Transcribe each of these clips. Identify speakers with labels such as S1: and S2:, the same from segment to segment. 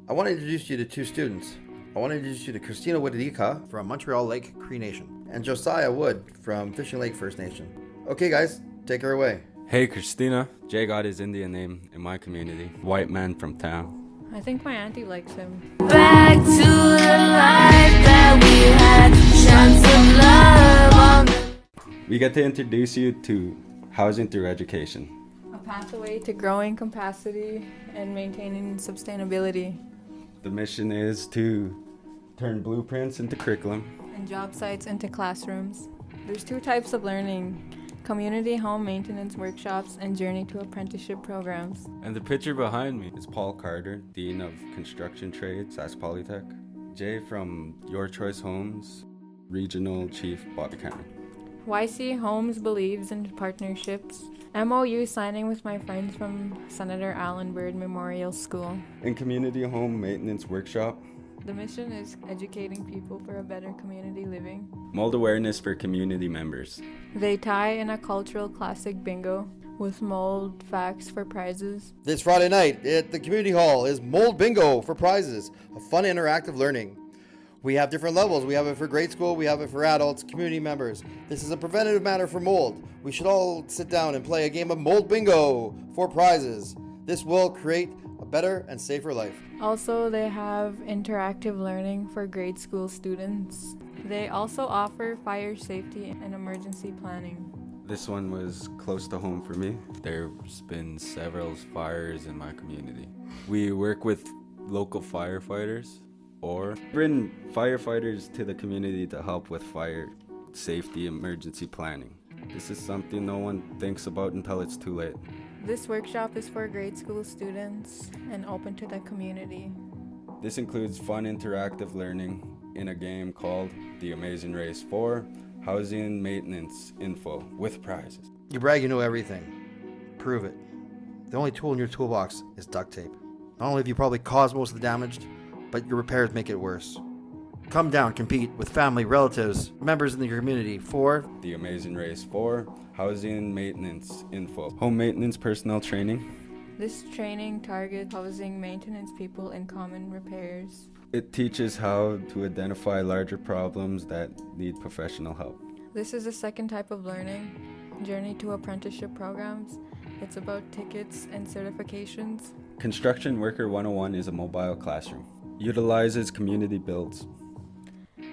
S1: I want to introduce you to two students. I want to introduce you to Christina Woodika from Montreal Lake Cree Nation and Josiah Wood from Fishing Lake First Nation. Okay guys, take her away.
S2: Hey Christina, Jay got his Indian name in my community. White man from town.
S3: I think my auntie likes him.
S4: Back to the life that we had, shine some love on the...
S2: We get to introduce you to housing through education.
S3: A pathway to growing capacity and maintaining sustainability.
S2: The mission is to turn blueprints into curriculum.
S3: And job sites into classrooms. There's two types of learning: community home maintenance workshops and journey to apprenticeship programs.
S2: And the picture behind me is Paul Carter, Dean of Construction Trades, SAS Polytech. Jay from Your Choice Homes, Regional Chief Bobby Cameron.
S3: YC Homes believes in partnerships. MOU signing with my friends from Senator Allen Byrd Memorial School.
S2: And Community Home Maintenance Workshop.
S3: The mission is educating people for a better community living.
S2: Mold awareness for community members.
S3: They tie in a cultural classic bingo with mold facts for prizes.
S1: This Friday night at the community hall is Mold Bingo for prizes, a fun interactive learning. We have different levels. We have it for grade school, we have it for adults, community members. This is a preventative matter for mold. We should all sit down and play a game of Mold Bingo for prizes. This will create a better and safer life.
S3: Also, they have interactive learning for grade school students. They also offer fire safety and emergency planning.
S2: This one was close to home for me. There's been several fires in my community. We work with local firefighters or bring firefighters to the community to help with fire safety emergency planning. This is something no one thinks about until it's too late.
S3: This workshop is for grade school students and open to the community.
S2: This includes fun interactive learning in a game called The Amazing Race 4, Housing Maintenance Info with prizes.
S1: You brag you know everything. Prove it. The only tool in your toolbox is duct tape. Not only have you probably caused most of the damage, but your repairs make it worse. Come down, compete with family, relatives, members in your community for
S2: The Amazing Race 4, Housing Maintenance Info, Home Maintenance Personnel Training.
S3: This training targets housing maintenance people in common repairs.
S2: It teaches how to identify larger problems that need professional help.
S3: This is the second type of learning, journey to apprenticeship programs. It's about tickets and certifications.
S2: Construction Worker 101 is a mobile classroom. Utilizes community builds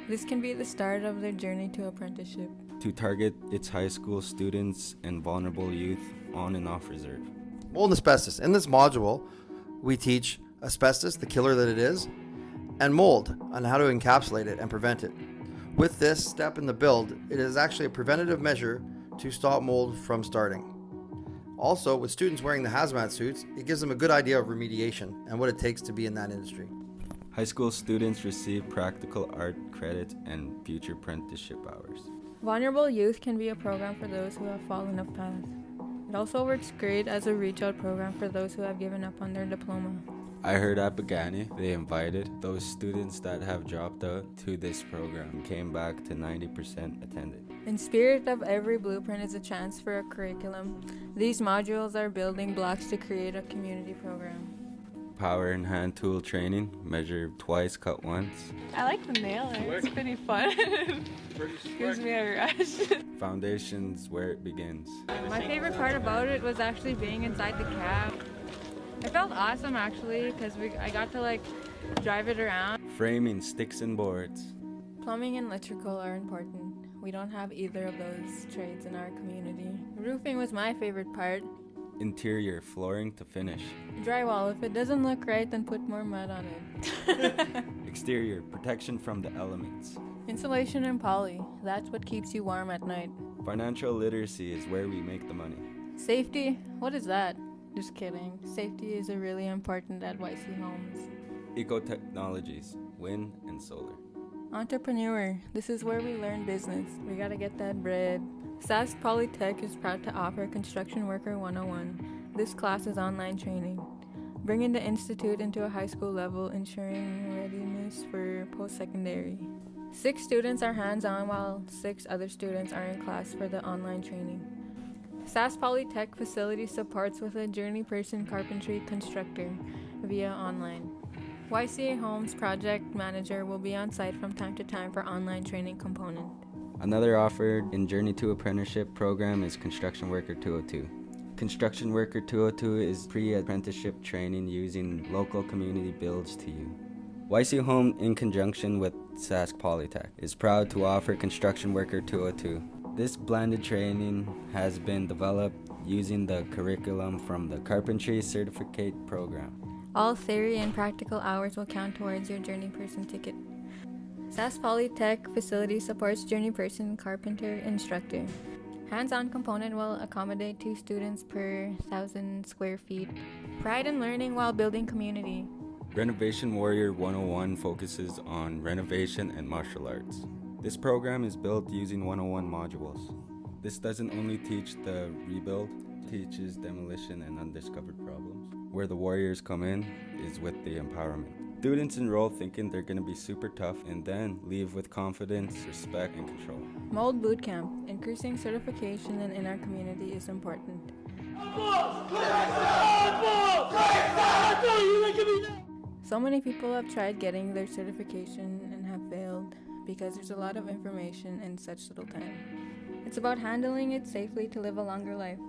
S3: This can be the start of their journey to apprenticeship.
S2: to target its high school students and vulnerable youth on and off reserve.
S1: mold and asbestos. In this module, we teach asbestos, the killer that it is, and mold on how to encapsulate it and prevent it. With this step in the build, it is actually a preventative measure to stop mold from starting. Also, with students wearing the hazmat suits, it gives them a good idea of remediation and what it takes to be in that industry.
S2: High school students receive practical art credit and future apprenticeship hours.
S3: Vulnerable Youth can be a program for those who have fallen off path. It also works great as a reach-out program for those who have given up on their diploma.
S2: I heard at Pagani they invited those students that have dropped out to this program and came back to 90% attended.
S3: In spirit of every blueprint is a chance for a curriculum. These modules are building blocks to create a community program.
S2: Power and hand tool training, measure twice, cut once.
S5: I like the nailer. It's pretty fun. Gives me a rush.
S2: Foundations where it begins.
S3: My favorite part about it was actually being inside the cab. I felt awesome actually because I got to drive it around.
S2: Framing sticks and boards.
S3: Plumbing and electrical are important. We don't have either of those trades in our community. Roofing was my favorite part.
S2: Interior flooring to finish.
S3: Drywall, if it doesn't look right, then put more mud on it.
S2: Exterior protection from the elements.
S3: Insulation and poly, that's what keeps you warm at night.
S2: Financial literacy is where we make the money.
S3: Safety, what is that? Just kidding. Safety is really important at YC Homes.
S2: Eco-technologies, wind and solar.
S3: Entrepreneur, this is where we learn business. We gotta get that bread. SAS Polytech is proud to offer Construction Worker 101. This class is online training, bringing the institute into a high school level, ensuring readiness for post-secondary. 6 students are hands-on while 6 other students are in class for the online training. SAS Polytech facility supports with a journey person carpentry constructor via online. YCA Homes project manager will be on site from time to time for online training component.
S2: Another offered in Journey to Apprenticeship program is Construction Worker 202. Construction Worker 202 is pre-apprenticeship training using local community builds to you. YC Home, in conjunction with Sask Polytech, is proud to offer Construction Worker 202. This blended training has been developed using the curriculum from the Carpentry Certificate program.
S3: All theory and practical hours will count towards your Journey Person ticket. SAS Polytech facility supports Journey Person Carpenter instructor. Hands-on component will accommodate 2 students per 1,000 square feet. Pride in learning while building community.
S2: Renovation Warrior 101 focuses on renovation and martial arts. This program is built using 101 modules. This doesn't only teach the rebuild, it teaches demolition and undiscovered problems. Where the warriors come in is with the empowerment. Students enroll thinking they're going to be super tough and then leave with confidence, respect, and control.
S3: Mold Bootcamp. Increasing certification and in our community is important. So many people have tried getting their certification and have failed because there's a lot of information in such little time. It's about handling it safely to live a longer life.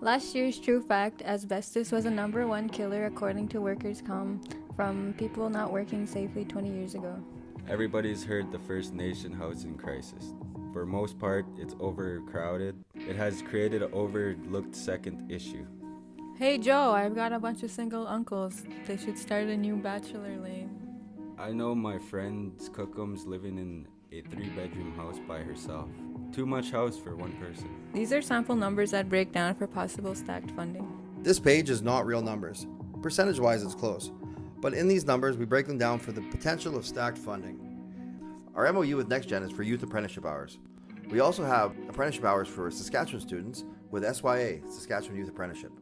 S3: Last year's true fact, asbestos was a #1 killer according to workers' comp from people not working safely 20 years ago.
S2: Everybody's heard the First Nation housing crisis. For most part, it's overcrowded. It has created an overlooked second issue.
S3: Hey Joe, I've got a bunch of single uncles. They should start a new bachelor lane.
S2: I know my friend Cookum's living in a 3-bedroom house by herself. Too much house for one person.
S3: These are sample numbers that break down for possible stacked funding.
S1: This page is not real numbers. Percentage-wise, it's close. But in these numbers, we break them down for the potential of stacked funding. Our MOU with NextGen is for youth apprenticeship hours. We also have apprenticeship hours for Saskatchewan students with SYA, Saskatchewan Youth Apprenticeship.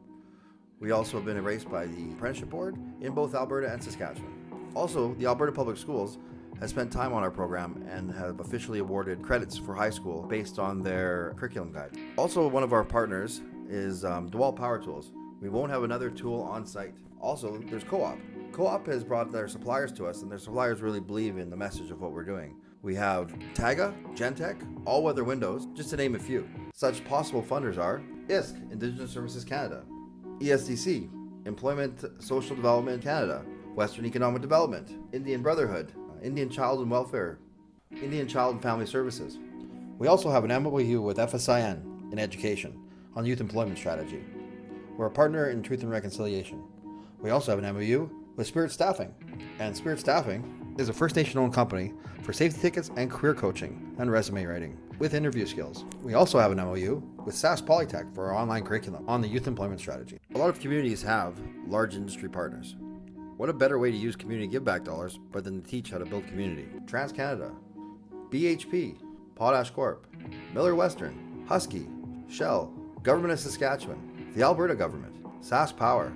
S1: We also have been erased by the Apprenticeship Board in both Alberta and Saskatchewan. Also, the Alberta Public Schools has spent time on our program and have officially awarded credits for high school based on their curriculum guide. Also, one of our partners is DeWalt Power Tools. We won't have another tool on site. Also, there's Co-op. Co-op has brought their suppliers to us, and their suppliers really believe in the message of what we're doing. We have Taga, Gentech, All Weather Windows, just to name a few. Such possible funders are ISC, Indigenous Services Canada, ESDC, Employment Social Development Canada, Western Economic Development, Indian Brotherhood, Indian Child and Welfare, Indian Child and Family Services. We also have an MOU with FSIN in education on youth employment strategy. We're a partner in Truth and Reconciliation. We also have an MOU with Spirit Staffing, and Spirit Staffing is a First Nation-owned company for safety tickets and career coaching and resume writing with interview skills. We also have an MOU with SAS Polytech for our online curriculum on the youth employment strategy. A lot of communities have large industry partners. What a better way to use community give-back dollars but than to teach how to build community. TransCanada, BHP, Potash Corp, Miller Western, Husky, Shell, Government of Saskatchewan, the Alberta Government, Sask Power,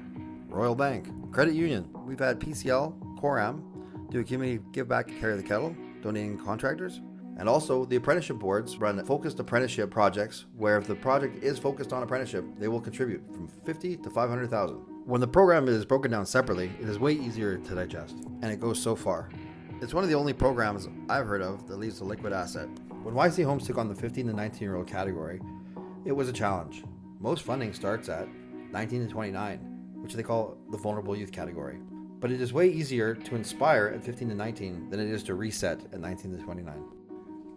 S1: Royal Bank, Credit Union. We've had PCL, Coram, do a community give-back and carry the kettle, donating contractors. And also, the apprenticeship boards run focused apprenticeship projects where if the project is focused on apprenticeship, they will contribute from $50,000 to $500,000. When the program is broken down separately, it is way easier to digest, and it goes so far. It's one of the only programs I've heard of that leaves a liquid asset. When YC Homes took on the 15 to 19-year-old category, it was a challenge. Most funding starts at 19 to 29, which they call the vulnerable youth category. But it is way easier to inspire at 15 to 19 than it is to reset at 19 to 29.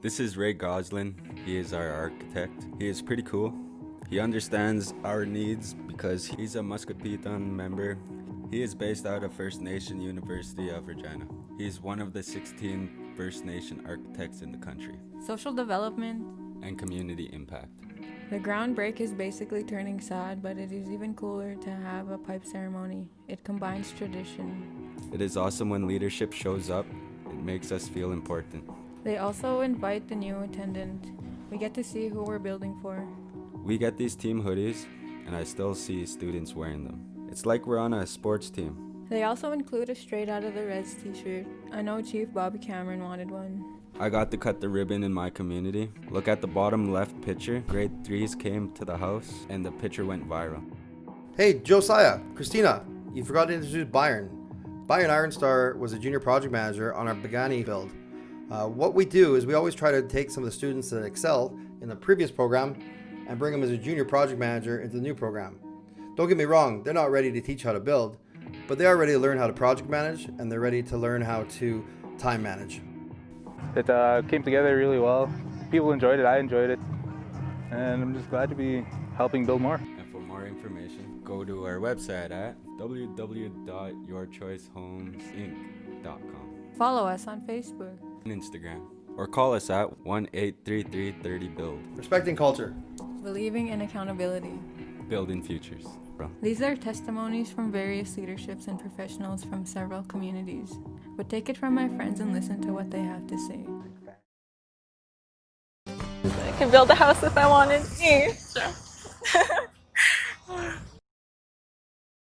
S2: This is Ray Goslin. He is our architect. He is pretty cool. He understands our needs because he's a Muscatpiton member. He is based out of First Nation University of Regina. He's one of the 16 First Nation architects in the country.
S3: Social development
S2: And community impact.
S3: The ground break is basically turning sad, but it is even cooler to have a pipe ceremony. It combines tradition.
S2: It is awesome when leadership shows up. It makes us feel important.
S3: They also invite the new attendant. We get to see who we're building for.
S2: We get these team hoodies, and I still see students wearing them. It's like we're on a sports team.
S3: They also include a straight out of the Reds t-shirt. I know Chief Bobby Cameron wanted one.
S2: I got to cut the ribbon in my community. Look at the bottom left picture. Grade 3s came to the house, and the picture went viral.
S1: Hey, Josiah, Christina, you forgot to introduce Byron. Bayern Ironstar was a junior project manager on our Begani build. What we do is we always try to take some of the students that excelled in the previous program and bring them as a junior project manager into the new program. Don't get me wrong, they're not ready to teach how to build, but they are ready to learn how to project manage, and they're ready to learn how to time manage.
S6: It came together really well. People enjoyed it, I enjoyed it, and I'm just glad to be helping build more.
S2: And for more information, go to our website at www.yourchoicehomesinc.com.
S3: Follow us on Facebook.
S2: And Instagram. Or call us at 1-833-30-BUILD.
S1: Respecting culture.
S3: Believing in accountability.
S2: Building futures.
S3: These are testimonies from various leaderships and professionals from several communities. But take it from my friends and listen to what they have to say.
S5: I could build a house if I wanted. Yeah.